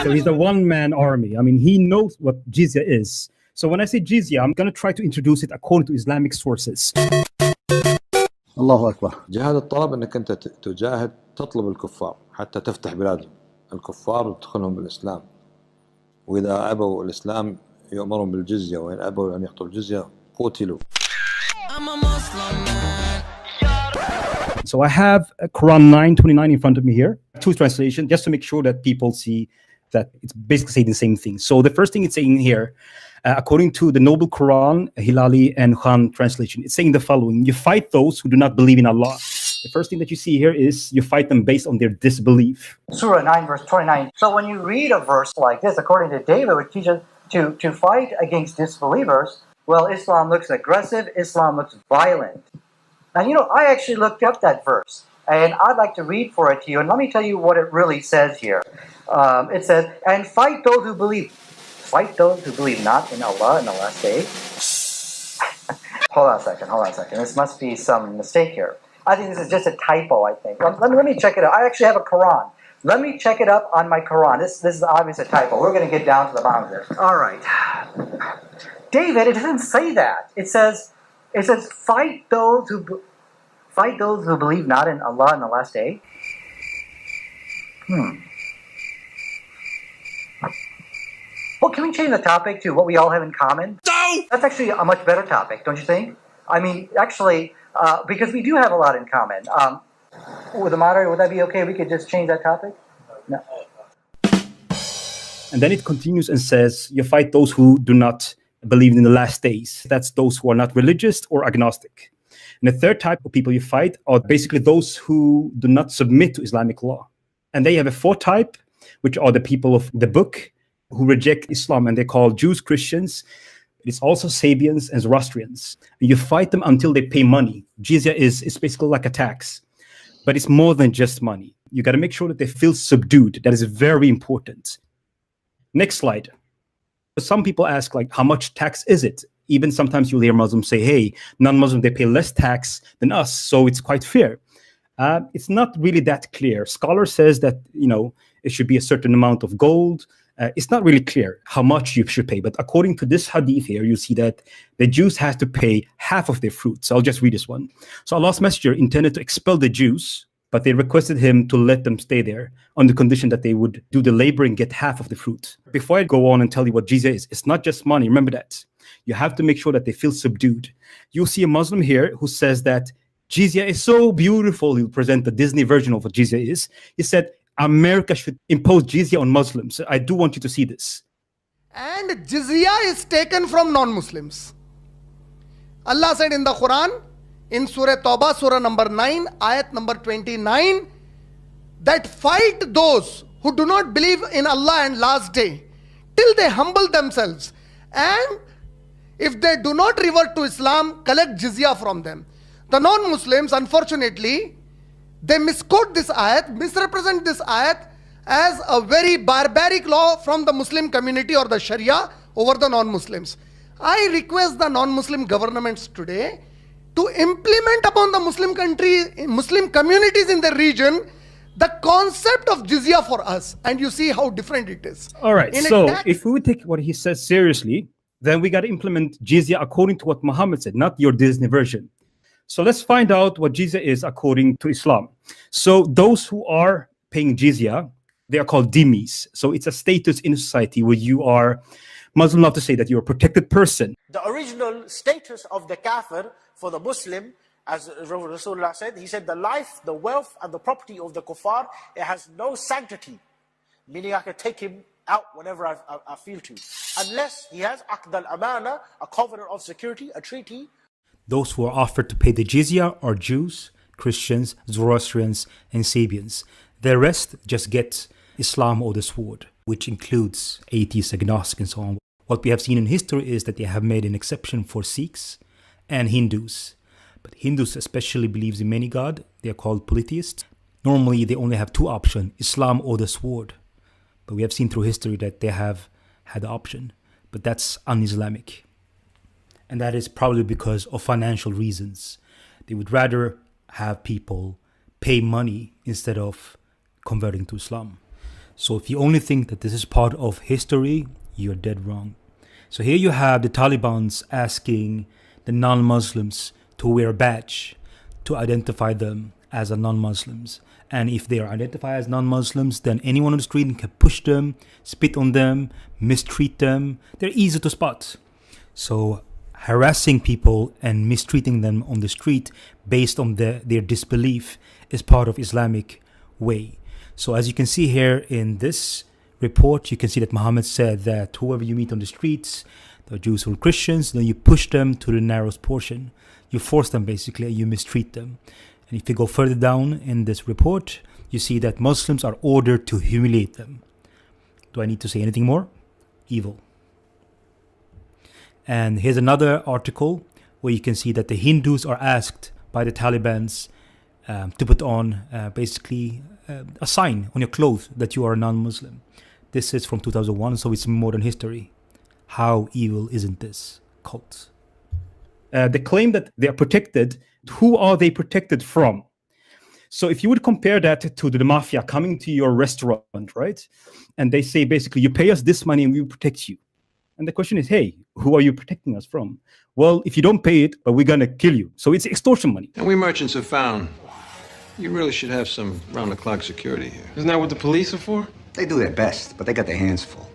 So he's a one-man army. I mean, he knows what jizya is. So when I say jizya, I'm going to try to introduce it according to Islamic sources. الله أكبر. جهاد الطلب أنك أنت تجاهد تطلب الكفار حتى تفتح بلادهم الكفار وتدخلهم بالإسلام وإذا أبوا الإسلام يؤمرون بالجزية وإن أبوا أن يعطوا الجزية قتلوا. So I have Quran 9:29 in front of me here, two translations, just to make sure that people see that it's basically saying the same thing. So the first thing it's saying here, according to the Noble Quran, Hilali and Khan translation, it's saying the following: you fight those who do not believe in Allah. The first thing that you see here is you fight them based on their disbelief. Surah 9 verse 29. So when you read a verse like this, according to David, which teaches to fight against disbelievers, well, Islam looks aggressive, Islam looks violent. And I actually looked up that verse, and I'd like to read for it to you, and let me tell you what it really says here. It says, and fight those who believe not in Allah in the last day. Hold on a second. This must be some mistake here. I think this is just a typo, I think. Let me check it out. I actually have a Quran. Let me check it up on my Quran. This is obviously a typo. We're going to get down to the bottom of this. All right. David, it doesn't say that. It says fight those who believe not in Allah in the last day. Well, can we change the topic to what we all have in common? No! That's actually a much better topic, don't you think? I mean, actually, because we do have a lot in common. With the moderator, would that be okay? We could just change that topic? No. And then it continues and says, you fight those who do not believe in the last days. That's those who are not religious or agnostic. And the third type of people you fight are basically those who do not submit to Islamic law. And they have a fourth type, which are the people of the book who reject Islam, and they're called Jews, Christians. It's also Sabians and Zoroastrians. And you fight them until they pay money. Jizya is basically like a tax, but it's more than just money. You got to make sure that they feel subdued. That is very important. Next slide. Some people ask, like, how much tax is it? Even sometimes you'll hear Muslims say, hey, non-Muslims, they pay less tax than us, so it's quite fair. It's not really that clear. Scholar says that, it should be a certain amount of gold. It's not really clear how much you should pay. But according to this hadith here, you see that the Jews have to pay half of their fruit. So I'll just read this one. So Allah's Messenger intended to expel the Jews, but they requested him to let them stay there on the condition that they would do the labor and get half of the fruit. Before I go on and tell you what jizya is, it's not just money. Remember that. You have to make sure that they feel subdued. You'll see a Muslim here who says that jizya is so beautiful. He'll present the Disney version of what jizya is. He said, America should impose jizya on Muslims. I do want you to see this. And jizya is taken from non-Muslims. Allah said in the Quran, in Surah Tawbah, Surah number 9, ayat number 29, that fight those who do not believe in Allah and last day till they humble themselves. And if they do not revert to Islam, collect jizya from them. The non-Muslims, unfortunately, they misquote this ayat, misrepresent this ayat as a very barbaric law from the Muslim community or the Sharia over the non-Muslims. I request the non-Muslim governments today to implement upon the Muslim communities in the region the concept of jizya for us. And you see how different it is. All right, so if we would take what he says seriously, then we got to implement jizya according to what Muhammad said, not your Disney version. So let's find out what jizya is according to Islam. So those who are paying jizya, they are called dhimmis. So it's a status in society where you are, Muslims love to say that you're a protected person. The original status of the Kafir for the Muslim, as Rasulullah said, he said the life, the wealth and the property of the kuffar, it has no sanctity. Meaning I can take him out whenever I feel to. Unless he has aqd al-amana, a covenant of security, a treaty. Those who are offered to pay the jizya are Jews, Christians, Zoroastrians, and Sabians. The rest just get Islam or the sword, which includes atheists, agnostics, and so on. What we have seen in history is that they have made an exception for Sikhs and Hindus. But Hindus especially believes in many gods. They are called polytheists. Normally, they only have two options, Islam or the sword. But we have seen through history that they have had the option. But that's un-Islamic. And that is probably because of financial reasons. They would rather have people pay money instead of converting to Islam. So if you only think that this is part of history, you're dead wrong. So here you have the Taliban's asking the non-Muslims to wear a badge to identify them as a non-Muslims. And if they are identified as non-Muslims, then anyone on the street can push them, spit on them, mistreat them. They're easy to spot. So harassing people and mistreating them on the street based on their disbelief is part of Islamic way. So as you can see here in this report, you can see that Muhammad said that whoever you meet on the streets, the Jews or Christians, then you push them to the narrowest portion. You force them basically, you mistreat them. And if you go further down in this report, you see that Muslims are ordered to humiliate them. Do I need to say anything more? Evil. And here's another article where you can see that the Hindus are asked by the Taliban's to put on basically a sign on your clothes that you are a non-Muslim. This is from 2001, so it's modern history. How evil isn't this cult? They claim that they are protected. Who are they protected from? So if you would compare that to the mafia coming to your restaurant, right? And they say basically, you pay us this money and we will protect you. And the question is, hey, who are you protecting us from? Well, if you don't pay it, but we're going to kill you. So it's extortion money. And we merchants have found you really should have some round-the-clock security here. Isn't that what the police are for? They do their best, but they got their hands full.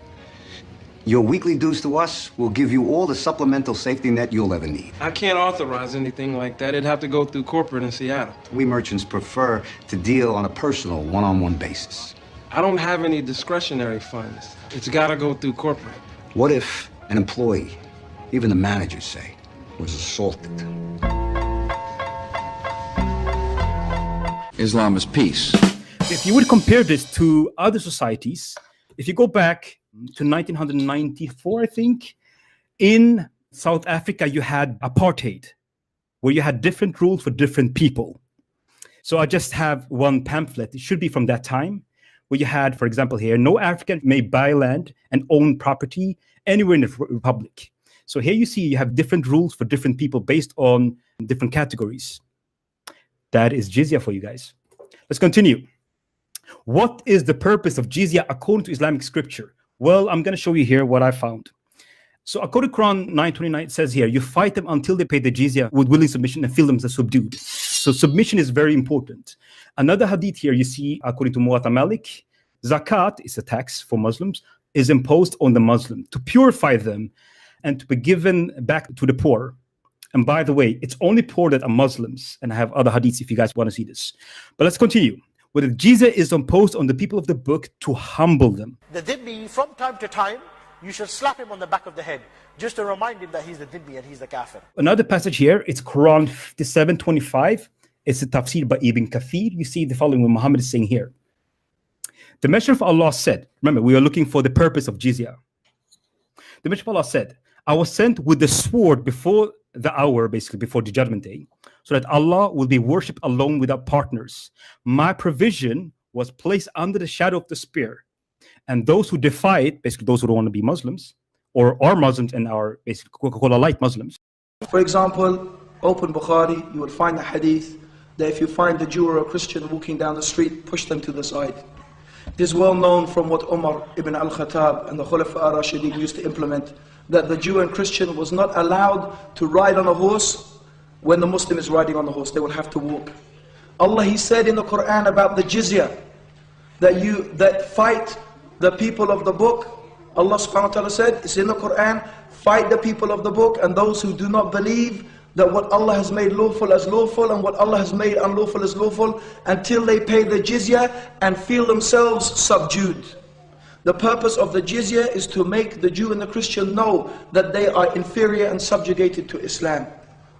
Your weekly dues to us will give you all the supplemental safety net you'll ever need. I can't authorize anything like that. It'd have to go through corporate in Seattle. We merchants prefer to deal on a personal, one-on-one basis. I don't have any discretionary funds. It's gotta go through corporate. What if an employee, even the manager say, was assaulted? Islam is peace. If you would compare this to other societies, if you go back to 1994, I think, in South Africa, you had apartheid, where you had different rules for different people. So I just have one pamphlet. It should be from that time, where you had, for example, here, no African may buy land and own property anywhere in the republic. So here you see you have different rules for different people based on different categories. That is jizya for you guys. Let's continue. What is the purpose of jizya according to Islamic scripture? Well, I'm going to show you here what I found. So according to Quran 9:29, it says here, you fight them until they pay the jizya with willing submission and feel themselves subdued. So submission is very important. Another hadith here you see, according to Muwatta Malik, zakat is a tax for Muslims, is imposed on the Muslim to purify them and to be given back to the poor. And by the way, it's only poor that are Muslims. And I have other hadiths if you guys want to see this. But let's continue. Where the jizya is imposed on the people of the book to humble them. The dhimmi, from time to time, you should slap him on the back of the head, just to remind him that he's the dhimmi and he's the kafir. Another passage here, it's Quran 57:25. It's a tafsir by Ibn Kafir. You see the following what Muhammad is saying here. The Messenger of Allah said, remember, we are looking for the purpose of jizya. The Messenger of Allah said, I was sent with the sword before the hour, basically before the judgment day, so that Allah will be worshipped alone without partners. My provision was placed under the shadow of the spear. And those who defy it, basically those who don't want to be Muslims, or are Muslims and are basically Coca-Cola light Muslims. For example, open Bukhari, you will find a hadith that if you find a Jew or a Christian walking down the street, push them to the side. It is well known from what Umar ibn al-Khattab and the Khulafa al-Rashidin used to implement, that the Jew and Christian was not allowed to ride on a horse when the Muslim is riding on the horse. They will have to walk. Allah, He said in the Quran about the jizya, that fight the people of the book. Allah subhanahu wa ta'ala said, it's in the Quran, fight the people of the book and those who do not believe that what Allah has made lawful as lawful and what Allah has made unlawful as lawful, until they pay the jizya and feel themselves subdued. The purpose of the jizya is to make the Jew and the Christian know that they are inferior and subjugated to Islam.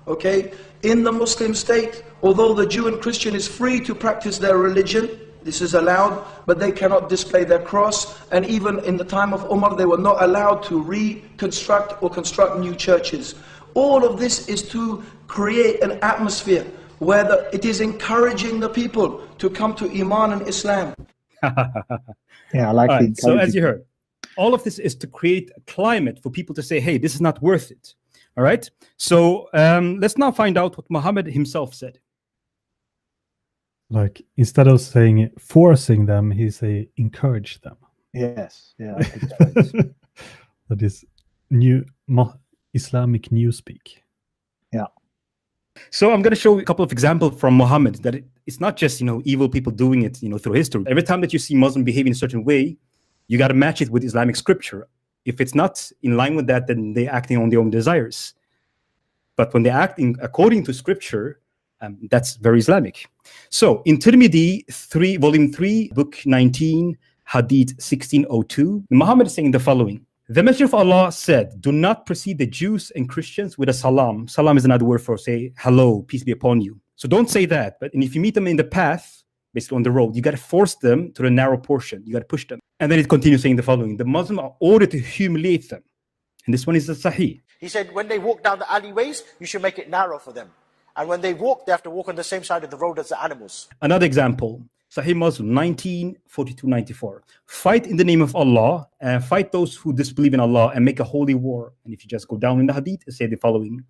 Okay? In the Muslim state, although the Jew and Christian is free to practice their religion, this is allowed, but they cannot display their cross. And even in the time of Umar, they were not allowed to reconstruct or construct new churches. All of this is to create an atmosphere where it is encouraging the people to come to Iman and Islam. Yeah, I like right, it. So as you heard, all of this is to create a climate for people to say, hey, this is not worth it. All right. So let's now find out what Muhammad himself said. Like instead of saying forcing them, he say encourage them. Yes, yeah, I think that's right. That is new Islamic newspeak. Yeah. So I'm going to show a couple of examples from Muhammad that it's not just, evil people doing it, through history. Every time that you see Muslim behaving in a certain way, you got to match it with Islamic scripture. If it's not in line with that, then they're acting on their own desires. But when they're acting according to scripture, that's very Islamic. So in Tirmidhi, volume 3, book 19, hadith 1602, Muhammad is saying the following. The Messenger of Allah said, do not precede the Jews and Christians with a salam. Salam is another word for say, hello, peace be upon you. So don't say that. But if you meet them in the path, basically on the road, you got to force them to the narrow portion. You got to push them. And then it continues saying the following. The Muslims are ordered to humiliate them. And this one is the Sahih. He said, when they walk down the alleyways, you should make it narrow for them. And when they walk, they have to walk on the same side of the road as the animals. Another example, Sahih Muslim 1942-94. Fight in the name of Allah, fight those who disbelieve in Allah and make a holy war. And if you just go down in the hadith, it say the following.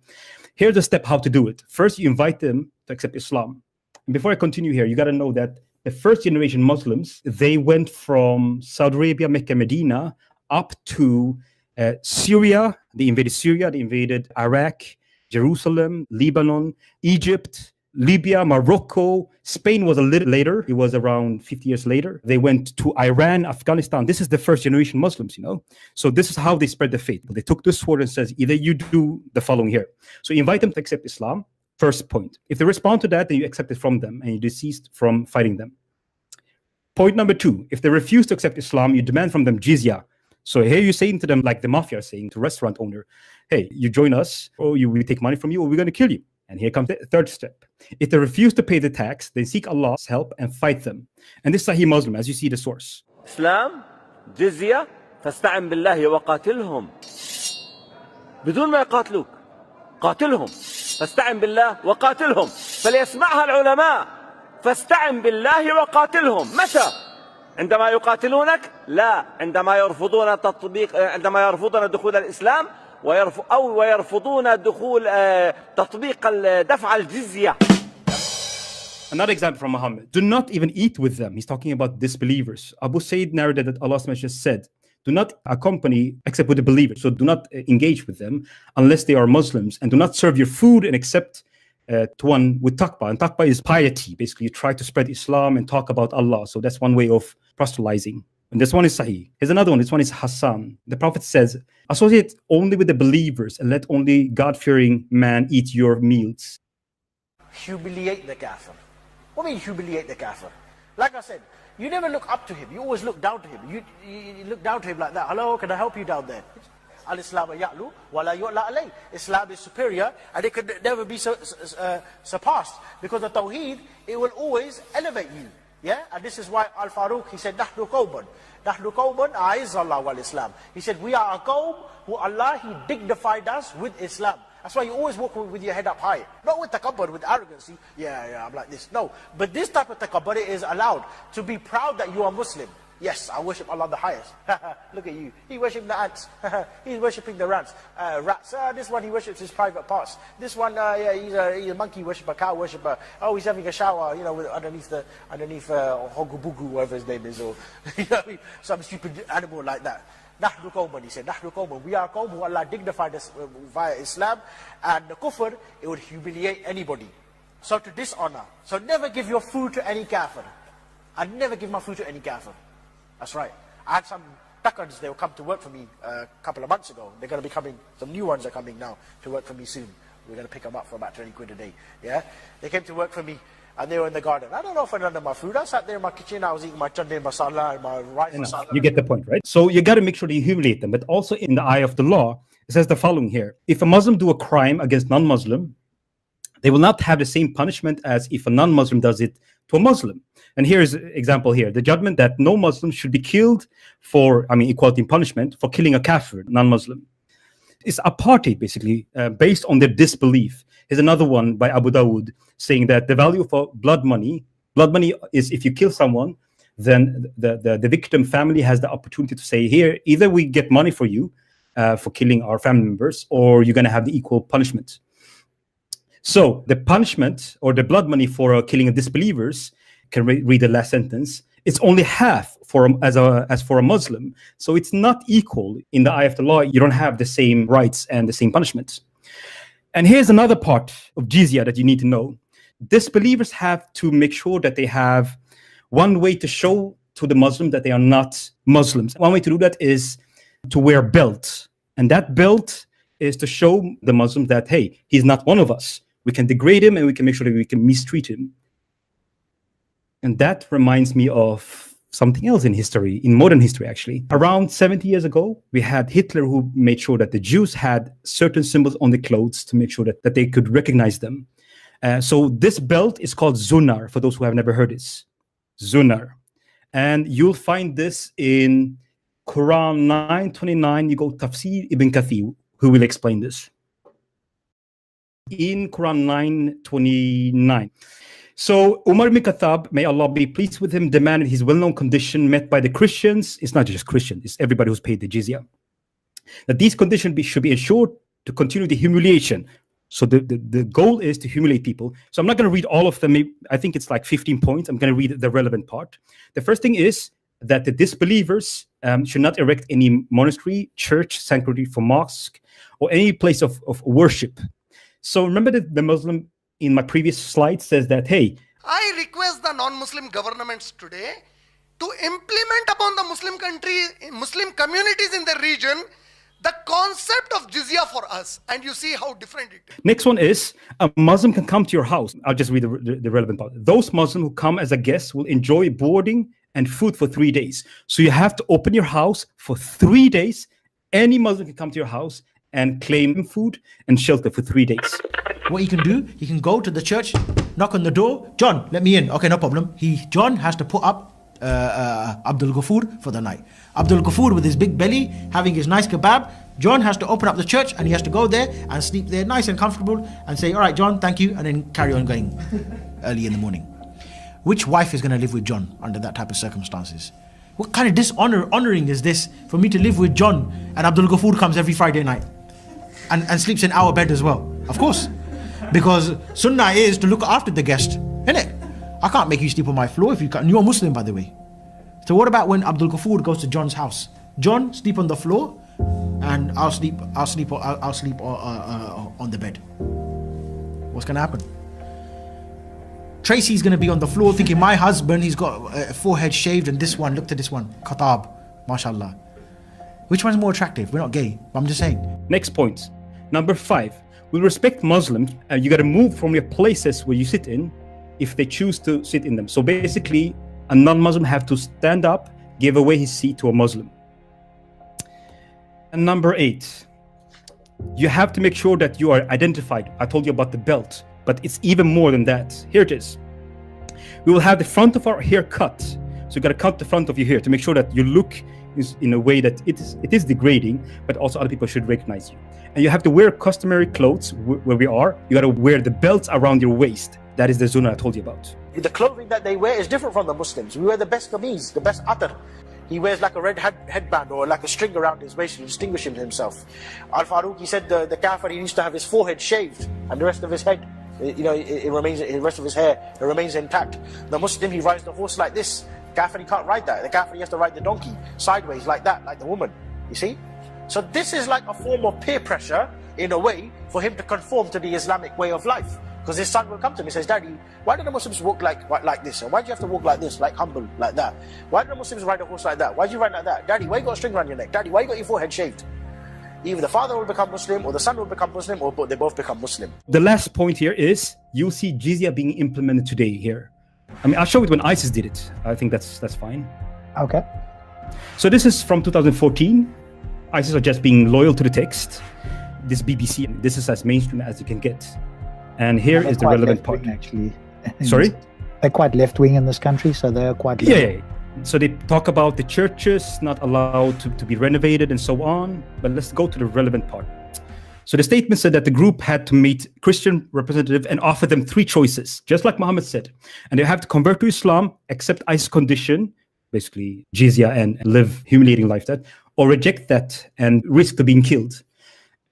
Here's the step how to do it. First, you invite them to accept Islam. And before I continue here, you got to know that the first generation Muslims, they went from Saudi Arabia, Mecca, Medina, up to Syria. They invaded Iraq, Jerusalem, Lebanon, Egypt, Libya, Morocco. Spain was a little later. It was around 50 years later. They went to Iran, Afghanistan. This is the first generation Muslims, So this is how they spread the faith. They took this sword and says, either you do the following here. So you invite them to accept Islam. First point. If they respond to that, then you accept it from them and you desist from fighting them. Point number 2. If they refuse to accept Islam, you demand from them jizya. So here you're saying to them, like the mafia is saying to restaurant owner, hey, you join us or we take money from you or we're going to kill you. And here comes the third step. If they refuse to pay the tax, then seek Allah's help and fight them. And this Sahih Muslim, as you see the source. Islam, jizya, فاستعن بالله وقاتلهم بدون ما يقاتلوك قاتلهم فاستعن بالله وقاتلهم فليسمعها العلماء فاستعن بالله وقاتلهم متى عندما يقاتلونك لا عندما يرفضون عندما يرفضون دخول الإسلام ويرفضون دخول تطبيق دفع الجزية. Another example from Muhammad. Do not even eat with them. He's talking about disbelievers. Abu Sayyid narrated that Allah's Messenger said, do not accompany except with the believers. So do not engage with them unless they are Muslims, and do not serve your food and accept to one with taqwa. And taqwa is piety. Basically, you try to spread Islam and talk about Allah. So that's one way of proselytizing. And this one is Sahih. Here's another one. This one is Hassan. The Prophet says, associate only with the believers and let only God-fearing man eat your meals. Humiliate the kafir. What do you mean humiliate the kafir? Like I said, you never look up to him. You always look down to him. You look down to him like that. Hello, can I help you down there? Al-Islam ya'lu wa la yu'la alayh. Islam is superior and it could never be surpassed. Because of Tawheed, it will always elevate you. Yeah, and this is why Al-Faruq, he said, Nahnu qawman a'izz Allah wal Islam. He said, we are a qawm who Allah, He dignified us with Islam. That's why you always walk with your head up high. Not with takabbur, with arrogancy. Yeah, I'm like this. No, but this type of takabbur is allowed. To be proud that you are Muslim. Yes, I worship Allah the highest. Look at you. He worships the ants. He's worshipping the rats. This one, he worships his private parts. This one, he's a monkey worshiper, a cow worshiper. Oh, he's having a shower, underneath Hogu Bugu, whatever his name is, or some stupid animal like that. Nahnu qawman, he said, Nahnu qawman. We are a qawm who Allah dignified us via Islam. And the kufr, it would humiliate anybody. So to dishonor. So never give your food to any kafir. I never give my food to any kafir. That's right. I had some Takkans, they will come to work for me a couple of months ago. They're going to be coming, some new ones are coming now to work for me soon. We're going to pick them up for about 20 quid a day. Yeah? They came to work for me and they were in the garden. I don't know if I none of my food. I sat there in my kitchen, I was eating my chutney masala and my rice masala. You get the point, right? So you got to make sure that you humiliate them. But also in the eye of the law, it says the following here. If a Muslim do a crime against non-Muslim, they will not have the same punishment as if a non-Muslim does it to a Muslim. And here's an example here. The judgment that no Muslim should be killed for, equality in punishment, for killing a kafir, non-Muslim. It's apartheid, basically, based on their disbelief. Here's another one by Abu Dawood saying that the value for blood money is if you kill someone, then the victim family has the opportunity to say, here, either we get money for you for killing our family members, or you're going to have the equal punishment. So the punishment or the blood money for killing disbelievers can read the last sentence, it's only half as for a Muslim. So it's not equal in the eye of the law. You don't have the same rights and the same punishments. And here's another part of jizya that you need to know. Disbelievers have to make sure that they have one way to show to the Muslim that they are not Muslims. One way to do that is to wear a belt. And that belt is to show the Muslim that, hey, he's not one of us. We can degrade him and we can make sure that we can mistreat him. And that reminds me of something else in history, in modern history, actually. Around 70 years ago, we had Hitler, who made sure that the Jews had certain symbols on the clothes to make sure that they could recognize them. So this belt is called zunar, for those who have never heard this. Zunar. And you'll find this in Quran 9:29. You go Tafsir Ibn Kathir, who will explain this. In Quran 9:29. So Umar ibn Khattab, may Allah be pleased with him, demanded his well-known condition met by the Christians. It's not just Christians, it's everybody who's paid the jizya. That these conditions should be ensured to continue the humiliation. So the goal is to humiliate people. So I'm not going to read all of them. I think it's like 15 points. I'm going to read the relevant part. The first thing is that the disbelievers should not erect any monastery, church, sanctuary for mosque, or any place of worship. So remember that the Muslim in my previous slide says that, hey, I request the non-Muslim governments today to implement upon the Muslim communities in the region the concept of jizya for us, and you see how different it is. Next one is a Muslim can come to your house. I'll just read the relevant part. Those Muslims who come as a guest will enjoy boarding and food for 3 days. So you have to open your house for 3 days. Any Muslim can come to your house and claim food and shelter for 3 days. What he can do, he can go to the church, knock on the door. John, let me in. Okay, no problem. John has to put up Abdul Ghafur for the night. Abdul Ghafur with his big belly, having his nice kebab. John has to open up the church and he has to go there and sleep there nice and comfortable and say, all right, John, thank you, and then carry on going early in the morning. Which wife is going to live with John under that type of circumstances? What kind of honoring is this for me to live with John and Abdul Ghafur comes every Friday night and sleeps in our bed as well? Of course. Because sunnah is to look after the guest, innit? I can't make you sleep on my floor if you can't. You're a Muslim, by the way. So what about when Abdul Ghafur goes to John's house? John, sleep on the floor, and I'll sleep on the bed. What's gonna happen? Tracy's gonna be on the floor thinking, my husband, he's got a forehead shaved, and this one, look at this one, Khatab, mashallah. Which one's more attractive? We're not gay, but I'm just saying. Next point, number 5. With respect Muslims, you got to move from your places where you sit in if they choose to sit in them. So basically, a non-Muslim have to stand up, give away his seat to a Muslim. And number 8, you have to make sure that you are identified. I told you about the belt, but it's even more than that. Here it is. We will have the front of our hair cut. So you got to cut the front of your hair to make sure that your look is in a way that it is degrading, but also other people should recognize you. And you have to wear customary clothes where we are. You got to wear the belts around your waist. That is the zunah I told you about. The clothing that they wear is different from the Muslims. We wear the best qameez, the best atar. He wears like a red headband or like a string around his waist to distinguish himself. Al-Faruq, he said the Kafir, he used to have his forehead shaved and the rest of his head, it remains, the rest of his hair, it remains intact. The Muslim, he rides the horse like this. Kafir, he can't ride that. The Kafir, he has to ride the donkey sideways like that, like the woman. You see? So this is like a form of peer pressure, in a way, for him to conform to the Islamic way of life. Because his son will come to him and says, Daddy, why do the Muslims walk like this? And why do you have to walk like this, like humble, like that? Why do the Muslims ride a horse like that? Why do you ride like that? Daddy, why you got a string around your neck? Daddy, why you got your forehead shaved? Either the father will become Muslim, or the son will become Muslim, or they both become Muslim. The last point here is, you'll see jizya being implemented today here. I mean, I'll show it when ISIS did it. I think that's fine. Okay. So this is from 2014. ISIS are just being loyal to the text. This BBC, this is as mainstream as you can get. And here is the relevant part. Actually. Sorry? They're quite left-wing in this country, so they're quite yeah. So they talk about the churches not allowed to be renovated and so on. But let's go to the relevant part. So the statement said that the group had to meet Christian representative and offer them 3 choices, just like Muhammad said. And they have to convert to Islam, accept ISIS condition, basically jizya, and live humiliating life, that, or reject that and risk to being killed.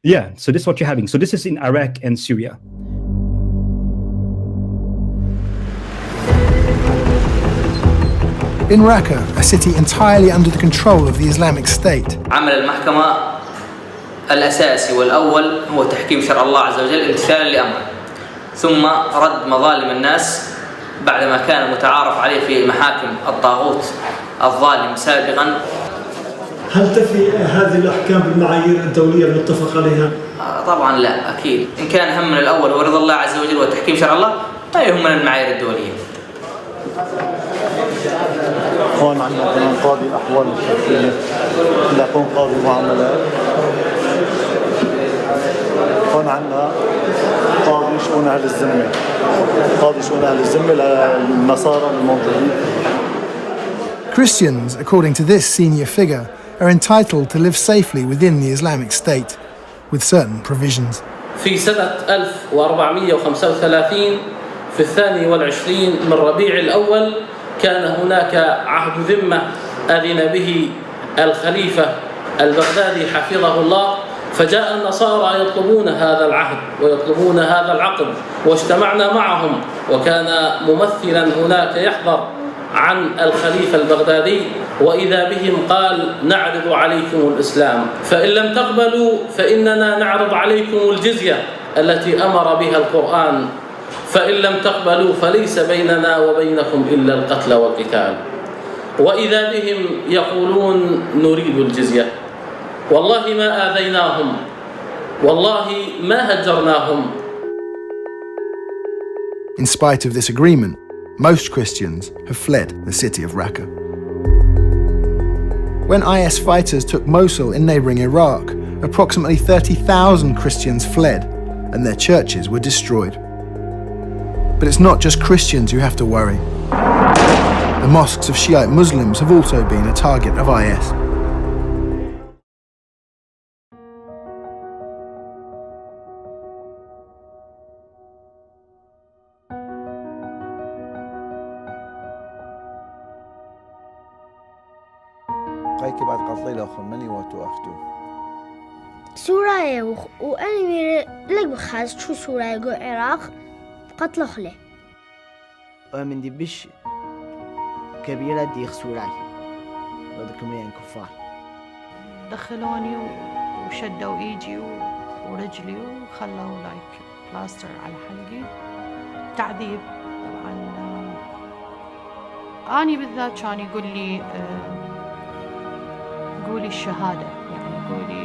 Yeah, so this is what you're having. So this is in Iraq and Syria. In Raqqa, a city entirely under the control of the Islamic State, عمل المحكمة الأساسي والأول هو تحكيم شرع الله عز وجل امتثالا لأمره، ثم رد مظالم الناس بعدما كان متعارف عليه في محاكم الطاغوت الظالم سابقا. هل تفي هذه الأحكام بالمعايير الدولية المتفق عليها؟ طبعا لا، أكيد. إن كان همنا الأول هو رضا الله عز وجل وتحكيم شرع الله لا يهمنا المعايير الدولية. هون عندنا كمان قاضي الأحوال الشخصية، يكون قاضي معاملات. هون عندنا قاضي شؤون أهل الذمة، قاضي شؤون أهل الذمة للنصارى الموجودين. Christians, according to this senior figure, are entitled to live safely within the Islamic State, with certain provisions. في سنة 1435 في 22 من ربيع الأول كان هناك عهد ذمة أذن به الخليفة البغدادي حفظه الله، فجاء النصارى يطلبون هذا العهد ويطلبون هذا العقد، واجتمعنا معهم، وكان ممثلا هناك يحضر عن الخليفة البغدادي، وإذا بهم قال: نعرض عليكم الإسلام، فإن لم تقبلوا فإننا نعرض عليكم الجزية التي أمر بها القرآن، فإن لم تقبلوا فليس بيننا وبينكم إلا القتل والقتال. وإذا بهم يقولون: نريد الجزية. والله ما آذيناهم، والله ما هجرناهم. In spite of this agreement, most Christians have fled the city of Raqqa. When IS fighters took Mosul in neighboring Iraq, approximately 30,000 Christians fled and their churches were destroyed. But it's not just Christians who have to worry. The mosques of Shiite Muslims have also been a target of IS. قایکی بعد قتلی لخون منی و تو اختو. سورة وأنا مير لك بخاز شو سورة جو العراق قتل خله. ومن دي بش كبيرة دي سورة بدكم يعني كفار. دخلوني وشدوا ايدي ورجلي وخلوا لايك بلاستر على حلقي. تعذيب طبعا. أني بالذات كان يقول لي قولي الشهادة، يعني قولي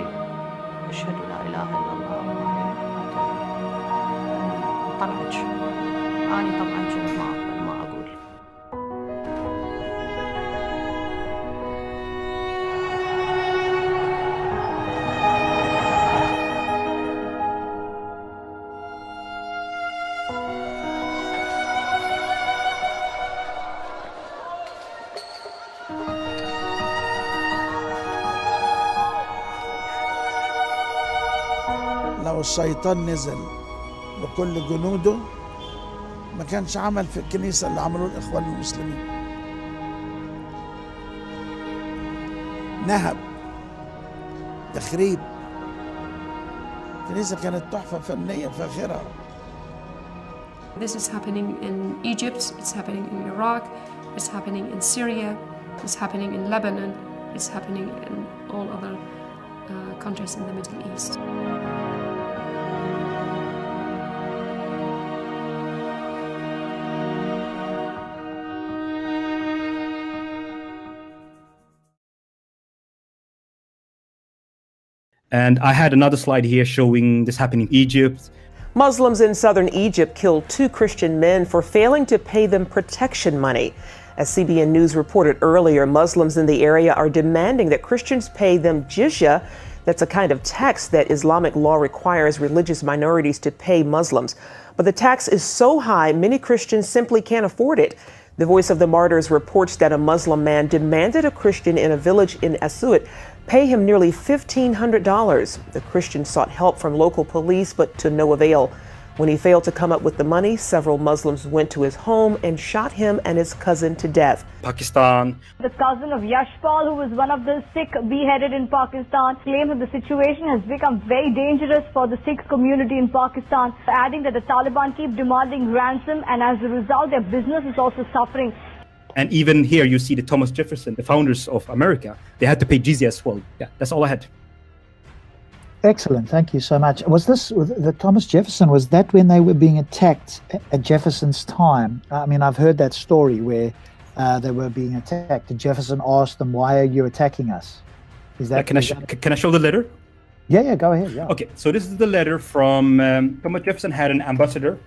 أشهد لا إله إلا الله طلعت. أنا طبعا كنت ما أقول. لو الشيطان نزل بكل جنوده ما كانش عمل في الكنيسة اللي عملوه الإخوان المسلمين. نهب، تخريب. الكنيسة كانت تحفة فنية فاخرة. This is happening in Egypt, it's happening in Iraq, it's happening in Syria, it's happening in Lebanon, it's happening in all other countries in the Middle East. And I had another slide here showing this happening in Egypt. Muslims in southern Egypt killed 2 Christian men for failing to pay them protection money. As CBN News reported earlier, Muslims in the area are demanding that Christians pay them Jizyah. That's a kind of tax that Islamic law requires religious minorities to pay Muslims. But the tax is so high, many Christians simply can't afford it. The Voice of the Martyrs reports that a Muslim man demanded a Christian in a village in Asuit pay him nearly $1,500. The Christian sought help from local police, but to no avail. When he failed to come up with the money, several Muslims went to his home and shot him and his cousin to death. Pakistan. The cousin of Yashpal, who was one of the Sikh beheaded in Pakistan, claimed that the situation has become very dangerous for the Sikh community in Pakistan, adding that the Taliban keep demanding ransom and as a result their business is also suffering. And even here, you see the Thomas Jefferson, the founders of America, they had to pay jizya as well. Yeah, that's all I had. Excellent, thank you so much. Was this the Thomas Jefferson? Was that when they were being attacked at Jefferson's time? I mean, I've heard that story where they were being attacked. And Jefferson asked them, "Why are you attacking us?" Is that? Can I show the letter? Yeah, go ahead. Yeah. Okay, so this is the letter from Thomas Jefferson had an ambassador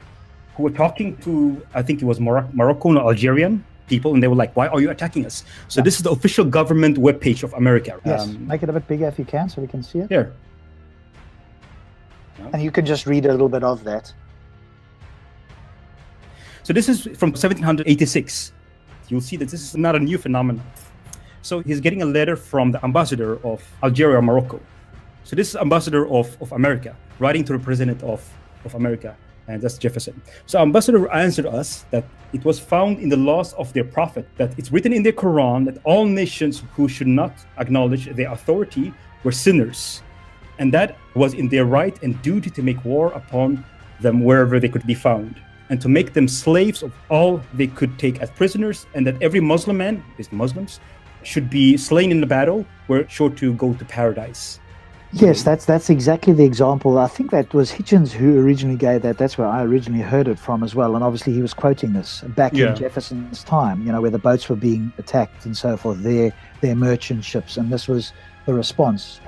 who were talking to, I think it was Moroccan or Algerian people, and they were like, "Why are you attacking us?" So this is the official government webpage of America. Yes, make it a bit bigger if you can, so we can see it. Here. And you can just read a little bit of that. So this is from 1786. You'll see that this is not a new phenomenon. So he's getting a letter from the ambassador of Algeria or Morocco. So this is ambassador of America, writing to the president of America, and that's Jefferson. So ambassador answered us that it was found in the laws of their prophet, that it's written in the Quran that all nations who should not acknowledge their authority were sinners. And that was in their right and duty to make war upon them wherever they could be found, and to make them slaves of all they could take as prisoners, and that every Muslim man, these Muslims, should be slain in the battle, were sure to go to paradise. Yes, that's exactly the example. I think that was Hitchens who originally gave that. That's where I originally heard it from as well. And obviously he was quoting this back in Jefferson's time, where the boats were being attacked and so forth, their merchant ships, and this was the response.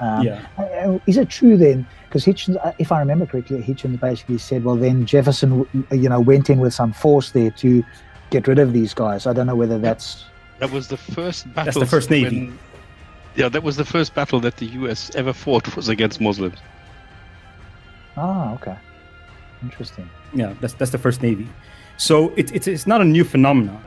Is it true then, because Hitchens, if I remember correctly, Hitchens basically said, well, then Jefferson, went in with some force there to get rid of these guys. I don't know whether that's... That was the first battle. That's the first Navy. That was the first battle that the US ever fought, was against Muslims. Ah, okay. Interesting. Yeah, that's the first Navy. So it's not a new phenomenon.